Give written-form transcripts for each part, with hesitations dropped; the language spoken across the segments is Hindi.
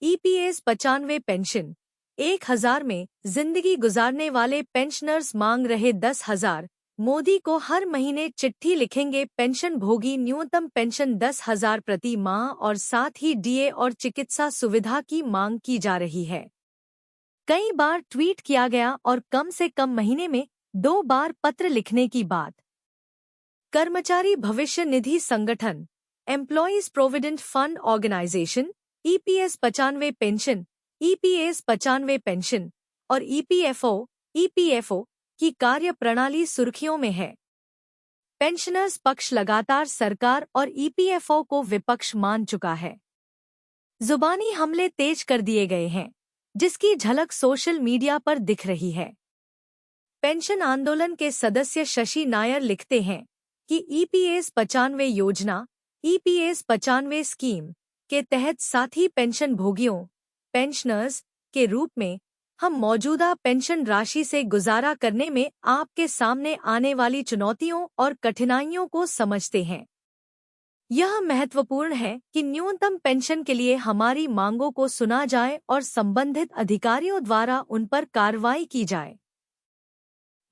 ईपीएस 95 पेंशन 1,000 में जिंदगी गुजारने वाले पेंशनर्स मांग रहे 10,000। मोदी को हर महीने चिट्ठी लिखेंगे पेंशन भोगी। न्यूनतम पेंशन 10,000 प्रति माह और साथ ही डीए और चिकित्सा सुविधा की मांग की जा रही है। कई बार ट्वीट किया गया और कम से कम महीने में 2 बार पत्र लिखने की बात। कर्मचारी भविष्य निधि संगठन employees provident fund organisation EPS 95 pension, EPS 95 pension और ईपीएफओ की कार्य प्रणाली सुर्खियों में है। पेंशनर्स पक्ष लगातार सरकार और ईपीएफओ को विपक्ष मान चुका है। जुबानी हमले तेज कर दिए गए हैं, जिसकी झलक सोशल मीडिया पर दिख रही है। पेंशन आंदोलन के सदस्य शशि नायर लिखते हैं कि ईपीएस 95 योजना ईपीएस 95 स्कीम के तहत साथी पेंशन भोगियों पेंशनर्स के रूप में हम मौजूदा पेंशन राशि से गुजारा करने में आपके सामने आने वाली चुनौतियों और कठिनाइयों को समझते हैं। यह महत्वपूर्ण है कि न्यूनतम पेंशन के लिए हमारी मांगों को सुना जाए और संबंधित अधिकारियों द्वारा उन पर कार्रवाई की जाए।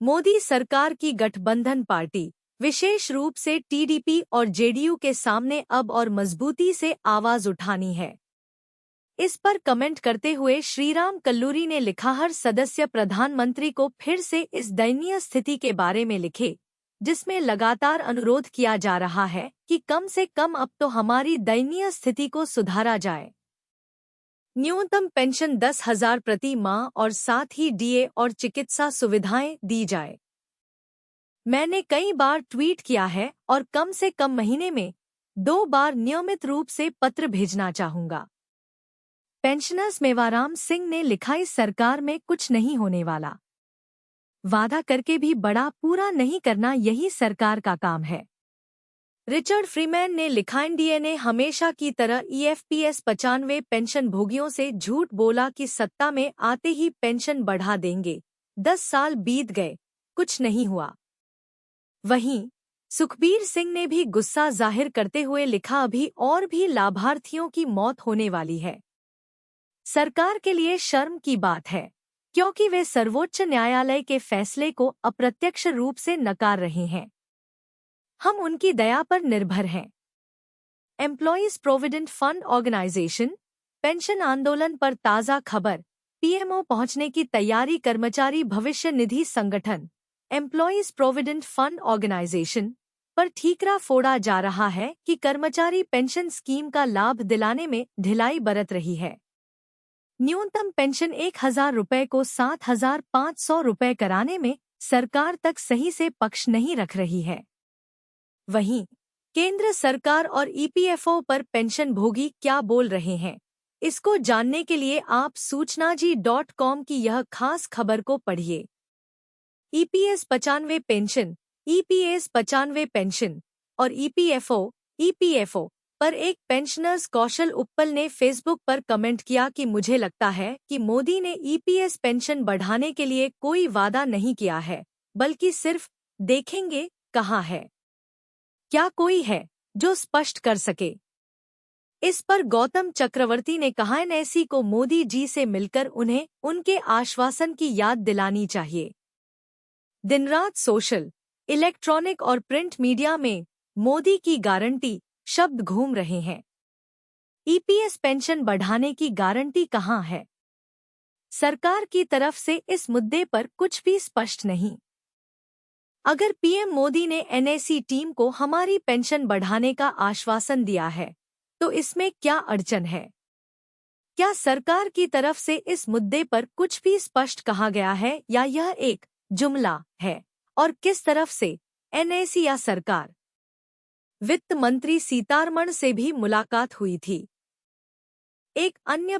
मोदी सरकार की गठबंधन पार्टी विशेष रूप से टीडीपी और जेडीयू के सामने अब और मजबूती से आवाज उठानी है। इस पर कमेंट करते हुए श्रीराम कल्लूरी ने लिखा, हर सदस्य प्रधानमंत्री को फिर से इस दयनीय स्थिति के बारे में लिखे, जिसमें लगातार अनुरोध किया जा रहा है कि कम से कम अब तो हमारी दयनीय स्थिति को सुधारा जाए। न्यूनतम पेंशन 10,000 प्रति माह और साथ ही डीए और चिकित्सा सुविधाएं दी जाए। मैंने कई बार ट्वीट किया है और कम से कम महीने में 2 बार नियमित रूप से पत्र भेजना चाहूंगा। पेंशनर्स मेवाराम सिंह ने लिखा, इस सरकार में कुछ नहीं होने वाला। वादा करके भी बड़ा पूरा नहीं करना यही सरकार का काम है। रिचर्ड फ्रीमैन ने लिखा, एनडीए ने हमेशा की तरह ईएफपीएस 95 पेंशन भोगियों से झूठ बोला कि सत्ता में आते ही पेंशन बढ़ा देंगे। 10 साल बीत गए, कुछ नहीं हुआ। वहीं सुखबीर सिंह ने भी गुस्सा जाहिर करते हुए लिखा, अभी और भी लाभार्थियों की मौत होने वाली है। सरकार के लिए शर्म की बात है, क्योंकि वे सर्वोच्च न्यायालय के फैसले को अप्रत्यक्ष रूप से नकार रहे हैं। हम उनकी दया पर निर्भर हैं। Employees provident fund organisation pension आंदोलन पर ताज़ा खबर, पीएमओ पहुंचने की तैयारी। कर्मचारी भविष्य निधि संगठन एम्प्लॉइज प्रोविडेंट फंड ऑर्गेनाइजेशन पर ठीकरा फोड़ा जा रहा है कि कर्मचारी पेंशन स्कीम का लाभ दिलाने में ढिलाई बरत रही है। न्यूनतम पेंशन 1,000 रुपये को 7,500 रुपये कराने में सरकार तक सही से पक्ष नहीं रख रही है। वहीं केंद्र सरकार और ईपीएफओ पर पेंशन भोगी क्या बोल रहे हैं, इसको जानने के लिए आप सूचनाजी.com की यह खास खबर को पढ़िए। ईपीएस 95 पेंशन, ईपीएस 95 पेंशन और ईपीएफओ पर एक पेंशनर्स कौशल उप्पल ने फेसबुक पर कमेंट किया कि मुझे लगता है कि मोदी ने ईपीएस पेंशन बढ़ाने के लिए कोई वादा नहीं किया है, बल्कि सिर्फ देखेंगे कहा है। क्या कोई है जो स्पष्ट कर सके? इस पर गौतम चक्रवर्ती ने कहा, एनएसी को मोदी जी से मिलकर उन्हें उनके आश्वासन की याद दिलानी चाहिए। दिन रात सोशल, इलेक्ट्रॉनिक और प्रिंट मीडिया में मोदी की गारंटी शब्द घूम रहे हैं। ईपीएस पेंशन बढ़ाने की गारंटी कहाँ है? सरकार की तरफ से इस मुद्दे पर कुछ भी स्पष्ट नहीं। अगर पीएम मोदी ने एनएसी टीम को हमारी पेंशन बढ़ाने का आश्वासन दिया है, तो इसमें क्या अड़चन है? क्या सरकार की तरफ से इस मुद्दे पर कुछ भी स्पष्ट कहा गया है या यह एक जुमला है? और किस तरफ से, एनएसी या सरकार? वित्त मंत्री सीतारमण से भी मुलाकात हुई थी। एक अन्य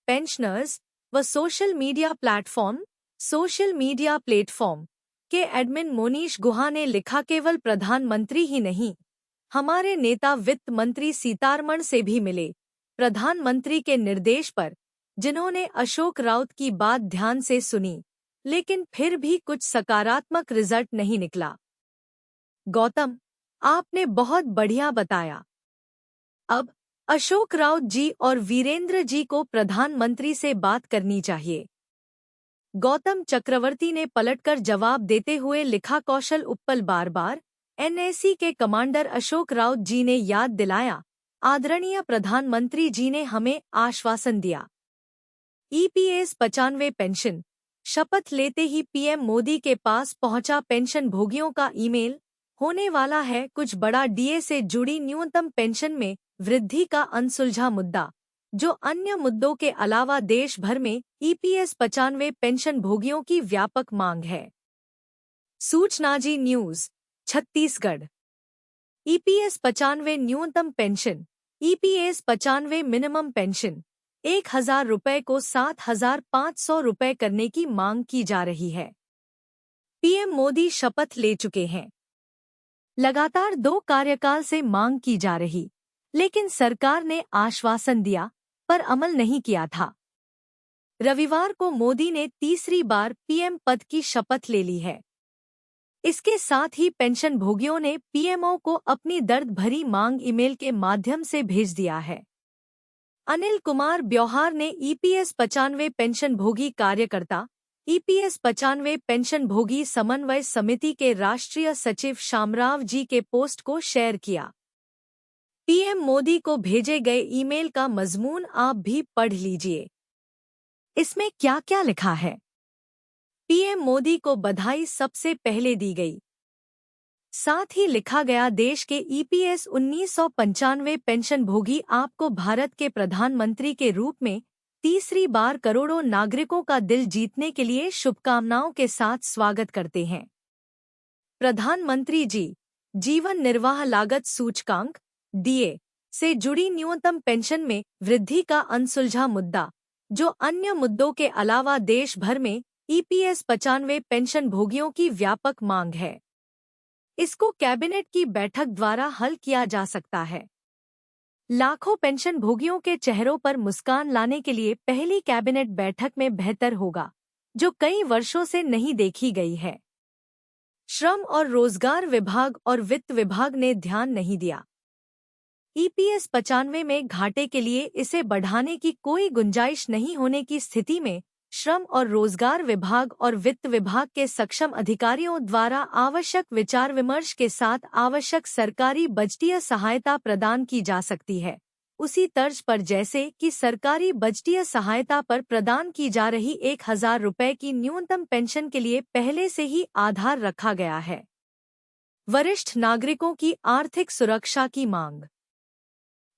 पेंशनर्स व सोशल मीडिया प्लेटफॉर्म के एडमिन मोनीश गुहा ने लिखा, केवल प्रधानमंत्री ही नहीं, हमारे नेता वित्त मंत्री सीतारमण से भी मिले। प्रधानमंत्री के निर्देश पर, जिन्होंने अशोक राउत की बात ध्यान से सुनी, लेकिन फिर भी कुछ सकारात्मक रिजल्ट नहीं निकला। गौतम, आपने बहुत बढ़िया बताया। अब अशोक राउत जी और वीरेंद्र जी को प्रधानमंत्री से बात करनी चाहिए। गौतम चक्रवर्ती ने पलटकर जवाब देते हुए लिखा, कौशल उप्पल बार बार एनएसी के कमांडर अशोक राउत जी ने याद दिलाया, आदरणीय प्रधानमंत्री जी ने हमें आश्वासन दिया। EPS 95 pension. शपथ लेते ही पीएम मोदी के पास पहुंचा पेंशन भोगियों का ईमेल। होने वाला है कुछ बड़ा, डीए से जुड़ी न्यूनतम पेंशन में वृद्धि का अनसुलझा मुद्दा, जो अन्य मुद्दों के अलावा देश भर में ईपीएस 95 पेंशन भोगियों की व्यापक मांग है। सूचना जी न्यूज छत्तीसगढ़। ईपीएस 95 न्यूनतम पेंशन, ईपीएस 95 मिनिमम पेंशन 1,000 रुपये को 7,500 रुपये करने की मांग की जा रही है। पीएम मोदी शपथ ले चुके हैं। लगातार 2 कार्यकाल से मांग की जा रही, लेकिन सरकार ने आश्वासन दिया पर अमल नहीं किया था। रविवार को मोदी ने तीसरी बार पीएम पद की शपथ ले ली है। इसके साथ ही पेंशन भोगियों ने पीएमओ को अपनी दर्द भरी मांग ईमेल के माध्यम से भेज दिया है। अनिल कुमार ब्योहार ने ईपीएस 95 पेंशन भोगी कार्यकर्ता, ईपीएस 95 पेंशन भोगी समन्वय समिति के राष्ट्रीय सचिव शामराव जी के पोस्ट को शेयर किया। पीएम मोदी को भेजे गए ईमेल का मजमून आप भी पढ़ लीजिए। इसमें क्या क्या लिखा है। पीएम मोदी को बधाई सबसे पहले दी गई। साथ ही लिखा गया, देश के ईपीएस 1995 पेंशन भोगी आपको भारत के प्रधानमंत्री के रूप में तीसरी बार करोड़ों नागरिकों का दिल जीतने के लिए शुभकामनाओं के साथ स्वागत करते हैं। प्रधानमंत्री जी, जीवन निर्वाह लागत सूचकांक डीए से जुड़ी न्यूनतम पेंशन में वृद्धि का अनसुलझा मुद्दा, जो अन्य मुद्दों के अलावा देश भर में ईपीएस 95 पेंशन भोगियों की व्यापक मांग है। इसको कैबिनेट की बैठक द्वारा हल किया जा सकता है। लाखों पेंशन भोगियों के चेहरों पर मुस्कान लाने के लिए पहली कैबिनेट बैठक में बेहतर होगा, जो कई वर्षों से नहीं देखी गई है। श्रम और रोजगार विभाग और वित्त विभाग ने ध्यान नहीं दिया। ईपीएस 95 में घाटे के लिए इसे बढ़ाने की कोई गुंजाइश नहीं होने की स्थिति में श्रम और रोजगार विभाग और वित्त विभाग के सक्षम अधिकारियों द्वारा आवश्यक विचार विमर्श के साथ आवश्यक सरकारी बजटीय सहायता प्रदान की जा सकती है, उसी तर्ज पर जैसे कि सरकारी बजटीय सहायता पर प्रदान की जा रही 1,000 रुपये की न्यूनतम पेंशन के लिए पहले से ही आधार रखा गया है। वरिष्ठ नागरिकों की आर्थिक सुरक्षा की मांग।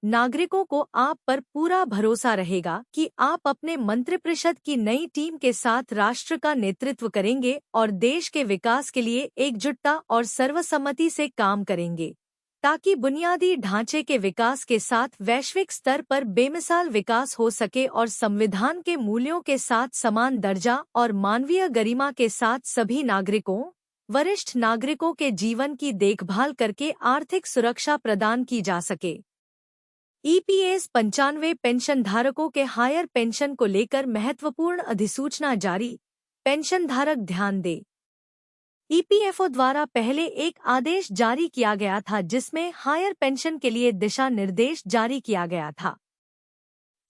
नागरिकों को आप पर पूरा भरोसा रहेगा कि आप अपने मंत्रिपरिषद की नई टीम के साथ राष्ट्र का नेतृत्व करेंगे और देश के विकास के लिए एकजुटता और सर्वसम्मति से काम करेंगे, ताकि बुनियादी ढांचे के विकास के साथ वैश्विक स्तर पर बेमिसाल विकास हो सके और संविधान के मूल्यों के साथ समान दर्जा और मानवीय गरिमा के साथ सभी नागरिकों, वरिष्ठ नागरिकों के जीवन की देखभाल करके आर्थिक सुरक्षा प्रदान की जा सके। ईपीएस 95 पेंशन धारकों के हायर पेंशन को लेकर महत्वपूर्ण अधिसूचना जारी, पेंशन धारक ध्यान दे। ईपीएफओ द्वारा पहले एक आदेश जारी किया गया था जिसमें हायर पेंशन के लिए दिशा निर्देश जारी किया गया था।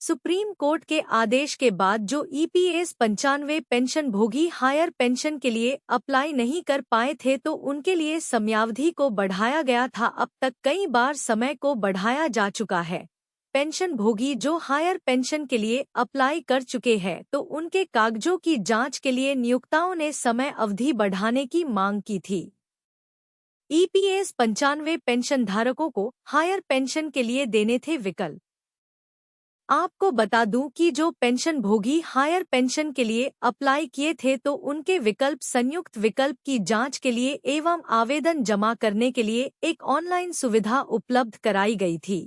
सुप्रीम कोर्ट के आदेश के बाद जो ईपीएस 95 पेंशन भोगी हायर पेंशन के लिए अप्लाई नहीं कर पाए थे तो उनके लिए समयावधि को बढ़ाया गया था। अब तक कई बार समय को बढ़ाया जा चुका है। पेंशन भोगी जो हायर पेंशन के लिए अप्लाई कर चुके हैं तो उनके कागजों की जांच के लिए नियोक्ताओं ने समय अवधि बढ़ाने की मांग की थी। ईपीएस 95 पेंशन धारकों को हायर पेंशन के लिए देने थे विकल्प। आपको बता दूं कि जो पेंशन भोगी हायर पेंशन के लिए अप्लाई किए थे तो उनके विकल्प संयुक्त विकल्प की जांच के लिए एवं आवेदन जमा करने के लिए एक ऑनलाइन सुविधा उपलब्ध कराई गई थी।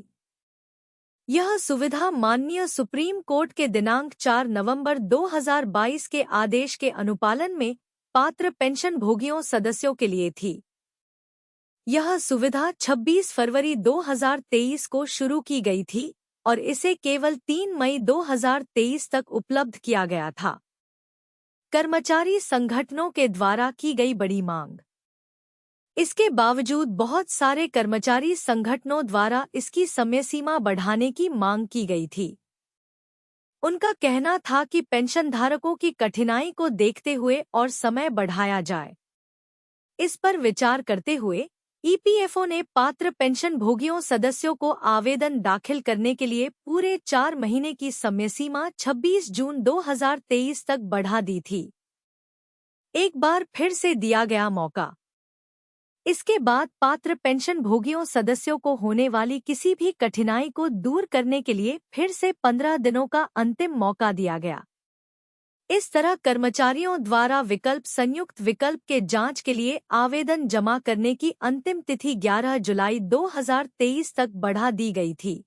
यह सुविधा माननीय सुप्रीम कोर्ट के दिनांक 4 नवंबर 2022 के आदेश के अनुपालन में पात्र पेंशन भोगियों सदस्यों के लिए थी। यह सुविधा 26 फरवरी 2023 को शुरू की गई थी और इसे केवल 3 मई 2023 तक उपलब्ध किया गया था। कर्मचारी संगठनों के द्वारा की गई बड़ी मांग। इसके बावजूद बहुत सारे कर्मचारी संगठनों द्वारा इसकी समय सीमा बढ़ाने की मांग की गई थी। उनका कहना था कि पेंशनधारकों की कठिनाई को देखते हुए और समय बढ़ाया जाए। इस पर विचार करते हुए ईपीएफओ ने पात्र पेंशन भोगियों सदस्यों को आवेदन दाखिल करने के लिए पूरे 4 महीने की समय सीमा 26 जून 2023 तक बढ़ा दी थी। एक बार फिर से दिया गया मौका। इसके बाद पात्र पेंशन भोगियों सदस्यों को होने वाली किसी भी कठिनाई को दूर करने के लिए फिर से 15 दिनों का अंतिम मौका दिया गया। इस तरह कर्मचारियों द्वारा विकल्प संयुक्त विकल्प के जांच के लिए आवेदन जमा करने की अंतिम तिथि 11 जुलाई 2023 तक बढ़ा दी गई थी।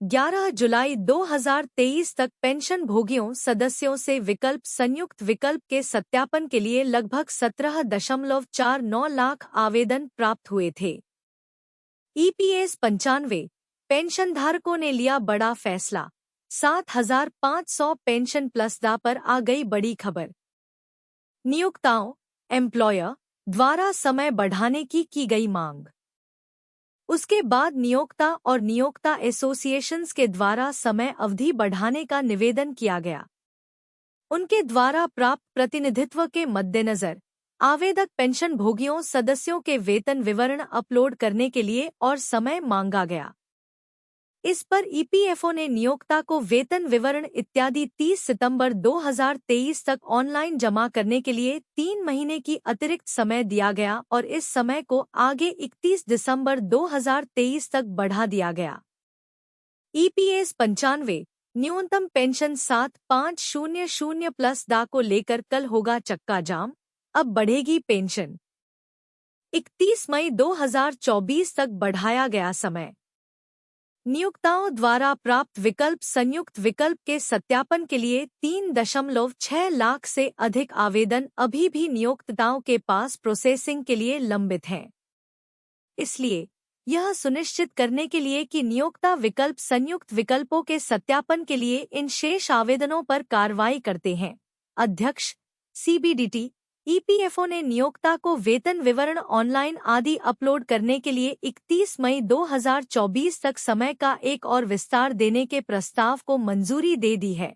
11 जुलाई 2023 तक पेंशन भोगियों सदस्यों से विकल्प संयुक्त विकल्प के सत्यापन के लिए लगभग 17.49 लाख आवेदन प्राप्त हुए थे। ईपीएस 95 पेंशनधारकों ने लिया बड़ा फैसला, 7,500 पेंशन प्लस दा पर आ गई बड़ी खबर। नियोक्ताओं एम्प्लॉयर द्वारा समय बढ़ाने की गई मांग। उसके बाद नियोक्ता और नियोक्ता एसोसिएशंस के द्वारा समय अवधि बढ़ाने का निवेदन किया गया। उनके द्वारा प्राप्त प्रतिनिधित्व के मद्देनजर आवेदक पेंशन भोगियों सदस्यों के वेतन विवरण अपलोड करने के लिए और समय मांगा गया। इस पर ईपीएफओ ने नियोक्ता को वेतन विवरण इत्यादि 30 सितंबर 2023 तक ऑनलाइन जमा करने के लिए 3 महीने की अतिरिक्त समय दिया गया और इस समय को आगे 31 दिसंबर 2023 तक बढ़ा दिया गया। ईपीएस 95 न्यूनतम पेंशन 7500 प्लस दा को लेकर कल होगा चक्का जाम, अब बढ़ेगी पेंशन। 31 मई 2024 तक बढ़ाया गया समय। नियोक्ताओं द्वारा प्राप्त विकल्प संयुक्त विकल्प के सत्यापन के लिए 3.6 लाख से अधिक आवेदन अभी भी नियोक्ताओं के पास प्रोसेसिंग के लिए लंबित हैं। इसलिए यह सुनिश्चित करने के लिए कि नियोक्ता विकल्प संयुक्त विकल्पों के सत्यापन के लिए इन शेष आवेदनों पर कार्रवाई करते हैं। अध्यक्ष सीबीडीटी ईपीएफओ ने नियोक्ता को वेतन विवरण ऑनलाइन आदि अपलोड करने के लिए 31 मई 2024 तक समय का एक और विस्तार देने के प्रस्ताव को मंजूरी दे दी है।